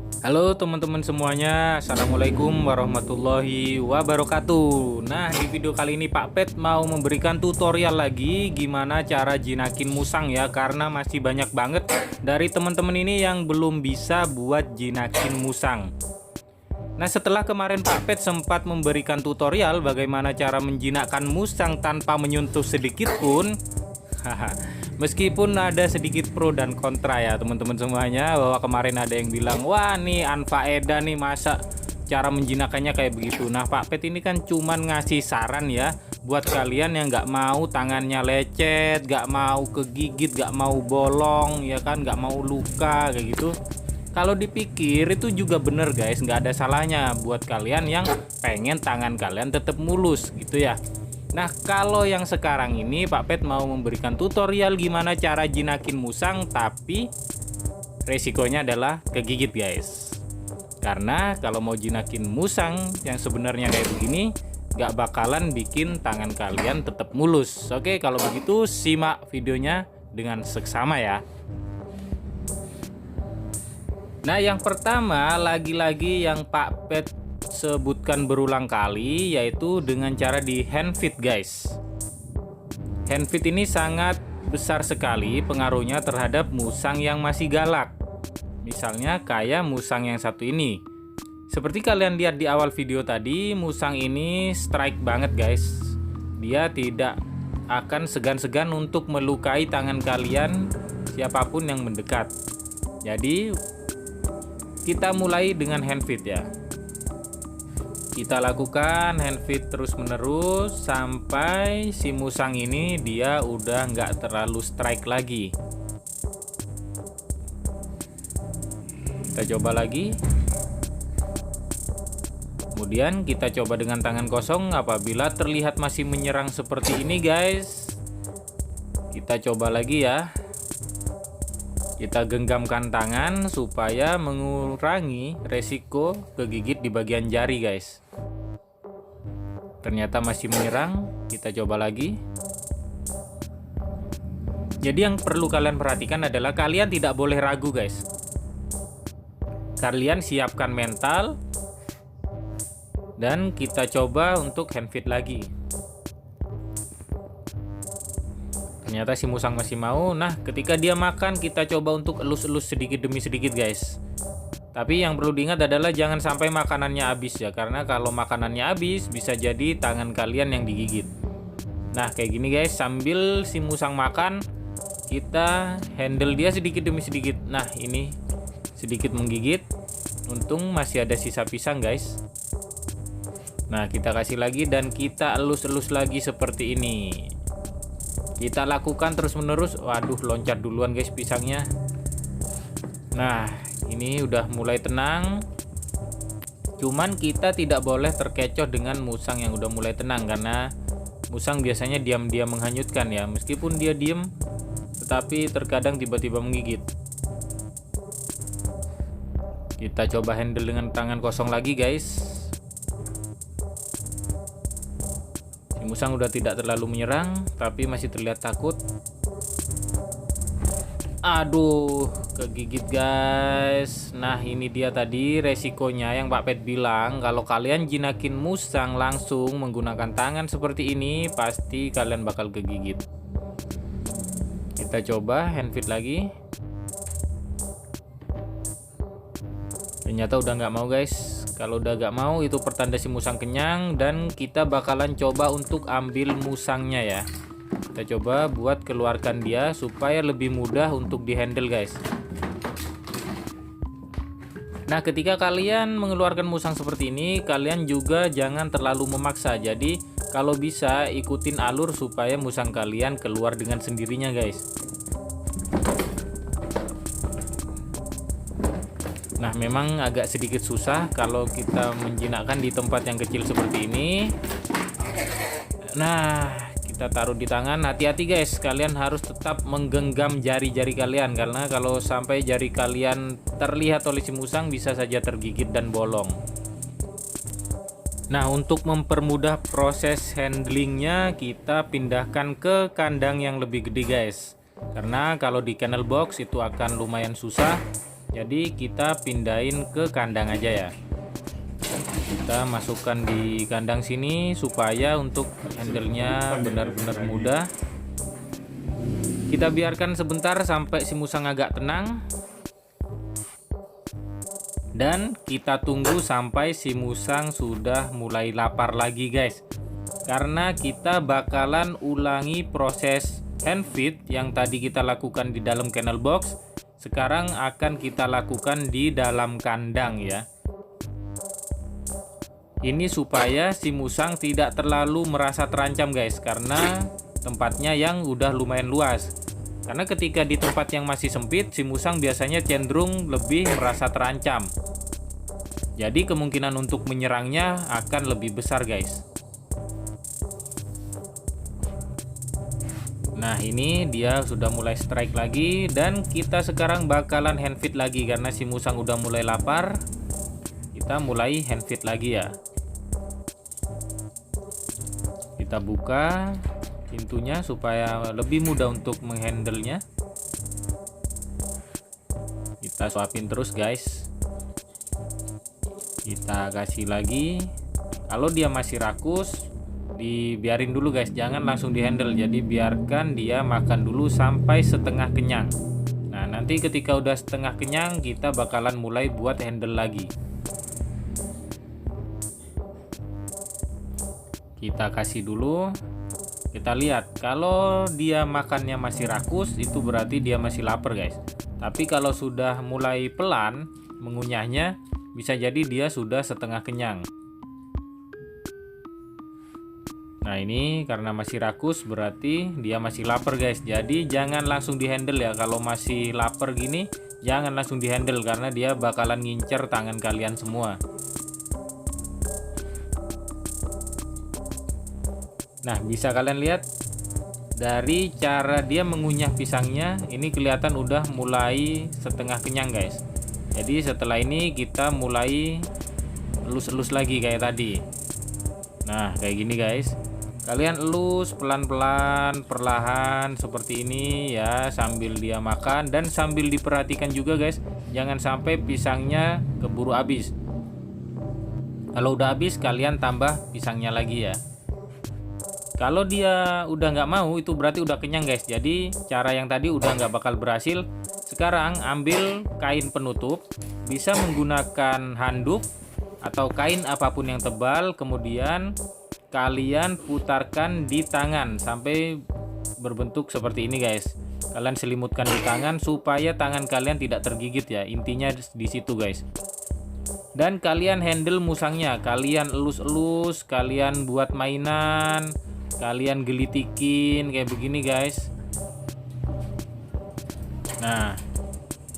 Halo teman-teman semuanya, Assalamualaikum warahmatullahi wabarakatuh. Nah, di video kali ini Pak Pet mau memberikan tutorial lagi gimana cara jinakin musang ya, karena masih banyak banget dari teman-teman ini yang belum bisa buat jinakin musang. Nah, setelah kemarin Pak Pet sempat memberikan tutorial bagaimana cara menjinakkan musang tanpa menyentuh sedikit pun, meskipun ada sedikit pro dan kontra ya teman-teman semuanya, bahwa kemarin ada yang bilang, wah nih anfaedah nih, masa cara menjinakannya kayak begitu. Nah, Pak Pet ini kan cuman ngasih saran ya buat kalian yang nggak mau tangannya lecet, nggak mau kegigit, nggak mau bolong ya kan, nggak mau luka kayak gitu. Kalau dipikir itu juga bener guys, nggak ada salahnya buat kalian yang pengen tangan kalian tetap mulus gitu ya. Nah, kalau yang sekarang ini Pak Pet mau memberikan tutorial gimana cara jinakin musang, tapi resikonya adalah kegigit guys. Karena kalau mau jinakin musang yang sebenarnya kayak begini, nggak bakalan bikin tangan kalian tetap mulus. Oke, kalau begitu simak videonya dengan seksama ya. Nah, yang pertama lagi-lagi yang Pak Pet sebutkan berulang kali, yaitu dengan cara di hand feed guys. Hand feed ini sangat besar sekali pengaruhnya terhadap musang yang masih galak. Misalnya kayak musang yang satu ini. Seperti kalian lihat di awal video tadi, musang ini strike banget guys. Dia tidak akan segan-segan untuk melukai tangan kalian siapapun yang mendekat. Jadi kita mulai dengan hand feed ya. Kita lakukan hand feed terus menerus sampai si musang ini dia udah nggak terlalu strike lagi. Kita coba lagi. Kemudian kita coba dengan tangan kosong. Apabila terlihat masih menyerang seperti ini guys, kita coba lagi ya. Kita genggamkan tangan supaya mengurangi resiko kegigit di bagian jari guys. Ternyata masih menyerang, kita coba lagi. Jadi yang perlu kalian perhatikan adalah kalian tidak boleh ragu guys. Kalian siapkan mental dan kita coba untuk hand feed lagi. Ternyata si musang masih mau. Nah, ketika dia makan, kita coba untuk elus-elus sedikit demi sedikit guys. Tapi yang perlu diingat adalah jangan sampai makanannya habis ya, karena kalau makanannya habis bisa jadi tangan kalian yang digigit. Nah, kayak gini guys, sambil si musang makan, kita handle dia sedikit demi sedikit. Nah, ini sedikit menggigit. Untung masih ada sisa pisang guys. Nah, kita kasih lagi dan kita elus-elus lagi seperti ini. Kita lakukan terus menerus. Waduh, loncat duluan guys pisangnya. Nah, ini udah mulai tenang. Cuman kita tidak boleh terkecoh dengan musang yang udah mulai tenang, karena musang biasanya diam-diam menghanyutkan ya. Meskipun dia diam, tetapi terkadang tiba-tiba menggigit. Kita coba handle dengan tangan kosong lagi guys. Musang udah tidak terlalu menyerang, tapi masih terlihat takut. Aduh, kegigit guys. Nah, ini dia tadi resikonya yang Pak Pet bilang. Kalau kalian jinakin musang langsung menggunakan tangan seperti ini, pasti kalian bakal kegigit. Kita coba hand feed lagi. Ternyata udah nggak mau guys. Kalau udah gak mau, itu pertanda si musang kenyang, dan kita bakalan coba untuk ambil musangnya ya. Kita coba buat keluarkan dia supaya lebih mudah untuk dihandle guys. Nah, ketika kalian mengeluarkan musang seperti ini, kalian juga jangan terlalu memaksa. Jadi kalau bisa ikutin alur supaya musang kalian keluar dengan sendirinya guys. Nah, memang agak sedikit susah kalau kita menjinakkan di tempat yang kecil seperti ini. Nah, kita taruh di tangan. Hati-hati guys, kalian harus tetap menggenggam jari-jari kalian, karena kalau sampai jari kalian terlihat oleh si musang bisa saja tergigit dan bolong. Nah, untuk mempermudah proses handlingnya, kita pindahkan ke kandang yang lebih gede guys. Karena kalau di kennel box itu akan lumayan susah. Jadi kita pindahin ke kandang aja ya. Kita masukkan di kandang sini supaya untuk handle-nya benar-benar mudah. Kita biarkan sebentar sampai si musang agak tenang. Dan kita tunggu sampai si musang sudah mulai lapar lagi guys. Karena kita bakalan ulangi proses hand feed yang tadi kita lakukan di dalam kennel box. Sekarang akan kita lakukan di dalam kandang ya. Ini supaya si musang tidak terlalu merasa terancam guys, karena tempatnya yang udah lumayan luas. Karena ketika di tempat yang masih sempit, si musang biasanya cenderung lebih merasa terancam. Jadi kemungkinan untuk menyerangnya akan lebih besar guys. Nah ini dia sudah mulai strike lagi, dan kita sekarang bakalan hand feed lagi karena si musang udah mulai lapar. Kita mulai hand feed lagi ya. Kita buka pintunya supaya lebih mudah untuk menghandle-nya. Kita suapin terus guys. Kita kasih lagi. Kalau dia masih rakus, dibiarin dulu guys, jangan langsung di handle. Jadi biarkan dia makan dulu sampai setengah kenyang. Nah nanti ketika udah setengah kenyang, kita bakalan mulai buat handle lagi. Kita kasih dulu. Kita lihat kalau dia makannya masih rakus, itu berarti dia masih lapar guys. Tapi kalau sudah mulai pelan mengunyahnya, bisa jadi dia sudah setengah kenyang. Nah ini karena masih rakus berarti dia masih lapar guys. Jadi jangan langsung di handle ya. Kalau masih lapar gini jangan langsung di handle, karena dia bakalan ngincer tangan kalian semua. Nah bisa kalian lihat dari cara dia mengunyah pisangnya, ini kelihatan udah mulai setengah kenyang guys. Jadi setelah ini kita mulai elus-elus lagi kayak tadi. Nah kayak gini guys. Kalian elus pelan-pelan, perlahan seperti ini ya, sambil dia makan, dan sambil diperhatikan juga guys, jangan sampai pisangnya keburu habis. Kalau udah habis kalian tambah pisangnya lagi ya. Kalau dia udah nggak mau, itu berarti udah kenyang guys. Jadi cara yang tadi udah nggak bakal berhasil. Sekarang ambil kain penutup, bisa menggunakan handuk atau kain apapun yang tebal, kemudian kalian putarkan di tangan sampai berbentuk seperti ini guys. Kalian selimutkan di tangan supaya tangan kalian tidak tergigit ya, intinya di situ guys. Dan kalian handle musangnya, kalian elus-elus, kalian buat mainan, kalian gelitikin kayak begini guys. Nah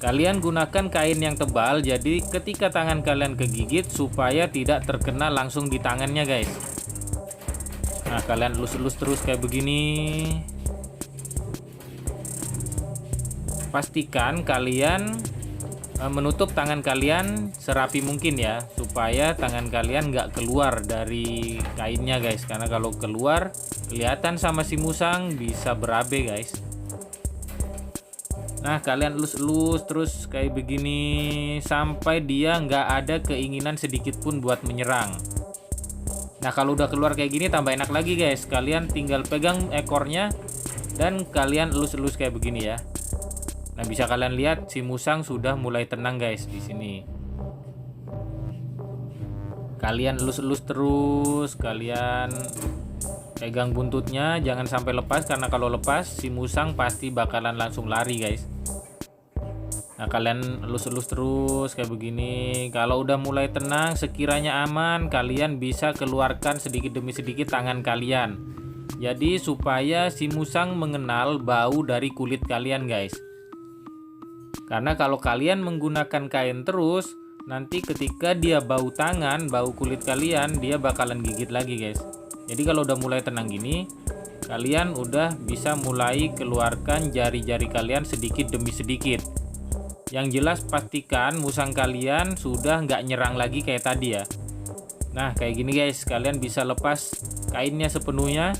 kalian gunakan kain yang tebal, jadi ketika tangan kalian kegigit supaya tidak terkena langsung di tangannya guys. Nah kalian elus-elus terus kayak begini. Pastikan kalian menutup tangan kalian serapi mungkin ya, supaya tangan kalian nggak keluar dari kainnya guys. Karena kalau keluar kelihatan sama si musang bisa berabe guys. Nah kalian elus-elus terus kayak begini sampai dia nggak ada keinginan sedikit pun buat menyerang. Nah kalau udah keluar kayak gini tambah enak lagi guys. Kalian tinggal pegang ekornya dan kalian elus-elus kayak begini ya. Nah bisa kalian lihat si musang sudah mulai tenang guys di sini. Kalian elus-elus terus, kalian pegang buntutnya, jangan sampai lepas, karena kalau lepas si musang pasti bakalan langsung lari guys. Nah kalian elus-elus terus kayak begini. Kalau udah mulai tenang, sekiranya aman, kalian bisa keluarkan sedikit demi sedikit tangan kalian. Jadi supaya si musang mengenal bau dari kulit kalian guys. Karena kalau kalian menggunakan kain terus, nanti ketika dia bau tangan, bau kulit kalian, dia bakalan gigit lagi guys. Jadi kalau udah mulai tenang gini, kalian udah bisa mulai keluarkan jari-jari kalian sedikit demi sedikit. Yang jelas pastikan musang kalian sudah nggak nyerang lagi kayak tadi ya. Nah kayak gini guys, kalian bisa lepas kainnya sepenuhnya.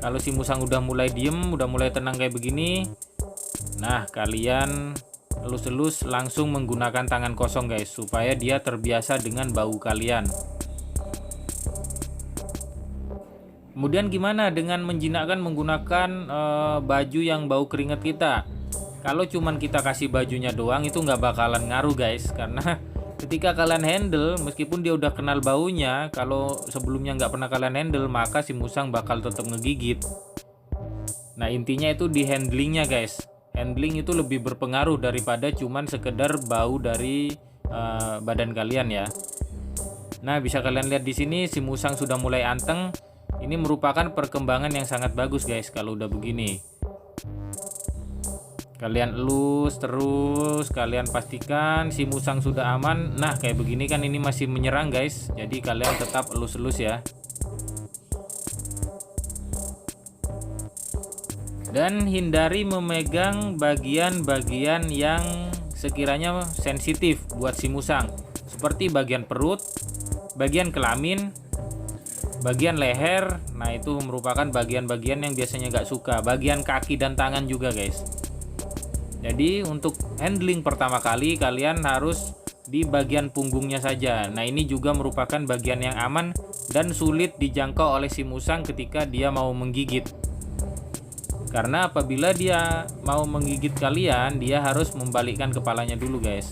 Kalau si musang udah mulai diem, udah mulai tenang kayak begini, nah kalian elus-elus langsung menggunakan tangan kosong guys, supaya dia terbiasa dengan bau kalian. Kemudian gimana dengan menjinakkan menggunakan baju yang bau keringat kita? Kalau cuman kita kasih bajunya doang itu nggak bakalan ngaruh guys, karena ketika kalian handle, meskipun dia udah kenal baunya, kalau sebelumnya nggak pernah kalian handle, maka si musang bakal tetap ngegigit. Nah intinya itu di handlingnya guys. Handling itu lebih berpengaruh daripada cuman sekedar bau dari badan kalian ya. Nah bisa kalian lihat di sini si musang sudah mulai anteng. Ini merupakan perkembangan yang sangat bagus guys kalau udah begini. Kalian elus terus, kalian pastikan si musang sudah aman. Nah kayak begini kan ini masih menyerang guys, jadi kalian tetap elus-elus ya. Dan hindari memegang bagian-bagian yang sekiranya sensitif buat si musang, seperti bagian perut, bagian kelamin, bagian leher. Nah itu merupakan bagian-bagian yang biasanya gak suka. Bagian kaki dan tangan juga guys. Jadi untuk handling pertama kali kalian harus di bagian punggungnya saja. Nah ini juga merupakan bagian yang aman dan sulit dijangkau oleh si musang ketika dia mau menggigit. Karena apabila dia mau menggigit kalian, dia harus membalikkan kepalanya dulu guys.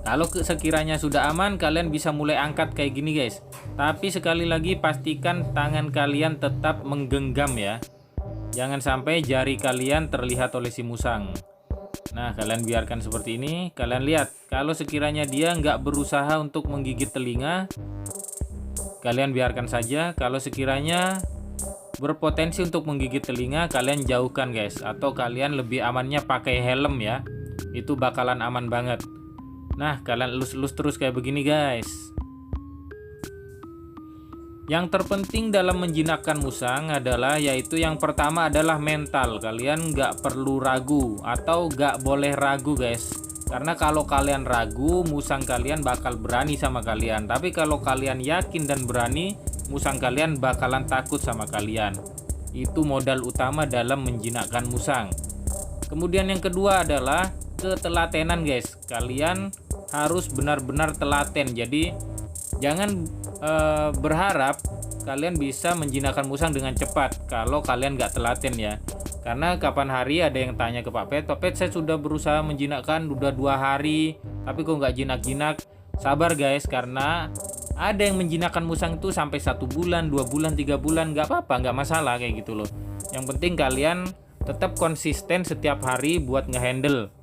Kalau sekiranya sudah aman, kalian bisa mulai angkat kayak gini guys. Tapi sekali lagi pastikan tangan kalian tetap menggenggam ya. Jangan sampai jari kalian terlihat oleh si musang. Nah kalian biarkan seperti ini. Kalian lihat, kalau sekiranya dia nggak berusaha untuk menggigit telinga, kalian biarkan saja. Kalau sekiranya berpotensi untuk menggigit telinga, kalian jauhkan guys. Atau kalian lebih amannya pakai helm ya. Itu bakalan aman banget. Nah kalian elus-elus terus kayak begini guys. Yang terpenting dalam menjinakkan musang adalah, yaitu yang pertama adalah mental. Kalian nggak perlu ragu atau nggak boleh ragu guys. Karena kalau kalian ragu, musang kalian bakal berani sama kalian. Tapi kalau kalian yakin dan berani, musang kalian bakalan takut sama kalian. Itu modal utama dalam menjinakkan musang. Kemudian yang kedua adalah ketelatenan guys. Kalian harus benar-benar telaten. Jadi jangan berharap kalian bisa menjinakkan musang dengan cepat kalau kalian nggak telaten ya. Karena kapan hari ada yang tanya ke Pak Pet, saya sudah berusaha menjinakkan udah 2 hari tapi kok nggak jinak-jinak. Sabar guys, karena ada yang menjinakkan musang itu sampai 1 bulan, 2 bulan, 3 bulan, nggak apa-apa, nggak masalah kayak gitu loh. Yang penting kalian tetap konsisten setiap hari buat ngehandle.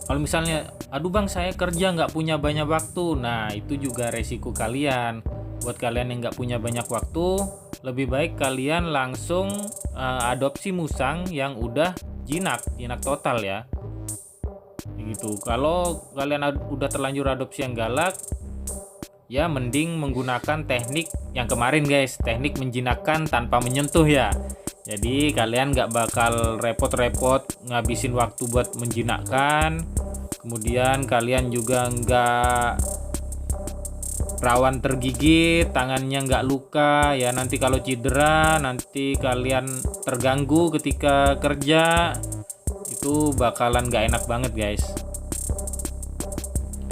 Kalau misalnya, aduh bang saya kerja nggak punya banyak waktu, nah itu juga resiko kalian. Buat kalian yang nggak punya banyak waktu, lebih baik kalian langsung adopsi musang yang udah jinak total ya. Gitu. Kalau kalian udah terlanjur adopsi yang galak, ya mending menggunakan teknik yang kemarin guys, teknik menjinakkan tanpa menyentuh ya. Jadi kalian nggak bakal repot-repot ngabisin waktu buat menjinakkan. Kemudian kalian juga nggak rawan tergigit, tangannya nggak luka ya. Nanti kalau cedera, nanti kalian terganggu ketika kerja, itu bakalan nggak enak banget guys.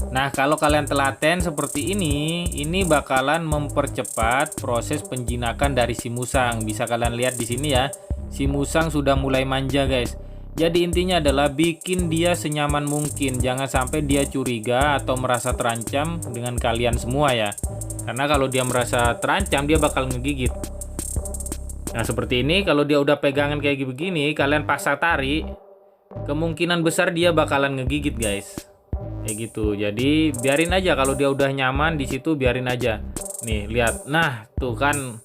Nah kalau kalian telaten seperti ini bakalan mempercepat proses penjinakan dari si musang. Bisa kalian lihat di sini ya, si musang sudah mulai manja guys. Jadi intinya adalah bikin dia senyaman mungkin. Jangan sampai dia curiga atau merasa terancam dengan kalian semua ya. Karena kalau dia merasa terancam, dia bakal ngegigit. Nah seperti ini, kalau dia udah pegangan kayak begini, kalian paksa tarik, kemungkinan besar dia bakalan ngegigit guys. Kayak gitu. Jadi biarin aja, kalau dia udah nyaman di situ biarin aja. Nih lihat, nah tuh kan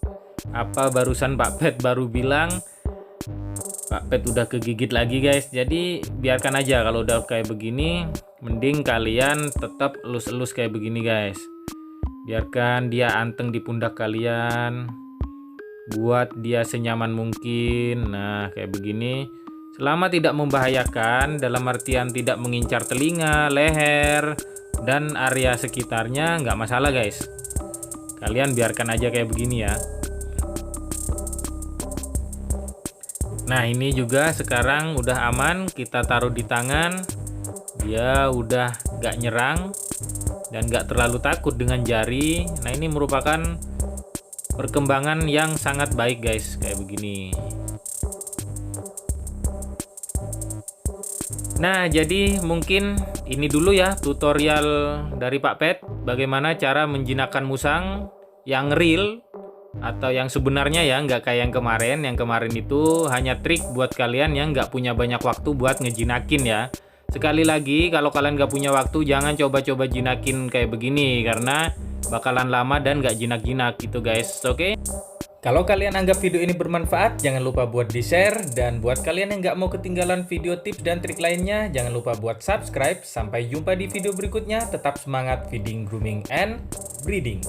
apa barusan Pak Pet baru bilang Pak Pet udah kegigit lagi guys. Jadi biarkan aja, kalau udah kayak begini mending kalian tetap elus-elus kayak begini guys. Biarkan dia anteng di pundak kalian, buat dia senyaman mungkin. Nah kayak begini, selama tidak membahayakan, dalam artian tidak mengincar telinga, leher, dan area sekitarnya, nggak masalah guys. Kalian biarkan aja kayak begini ya. Nah ini juga sekarang udah aman, kita taruh di tangan. Dia udah gak nyerang dan gak terlalu takut dengan jari. Nah ini merupakan perkembangan yang sangat baik guys, kayak begini. Nah jadi mungkin ini dulu ya tutorial dari Pak Pet, bagaimana cara menjinakkan musang yang real atau yang sebenarnya ya, nggak kayak yang kemarin. Yang kemarin itu hanya trik buat kalian yang nggak punya banyak waktu buat ngejinakin ya. Sekali lagi, kalau kalian nggak punya waktu, jangan coba-coba jinakin kayak begini, karena bakalan lama dan nggak jinak-jinak gitu guys, oke? Kalau kalian anggap video ini bermanfaat, jangan lupa buat di-share. Dan buat kalian yang nggak mau ketinggalan video tips dan trik lainnya, jangan lupa buat subscribe. Sampai jumpa di video berikutnya, tetap semangat feeding, grooming, and breeding.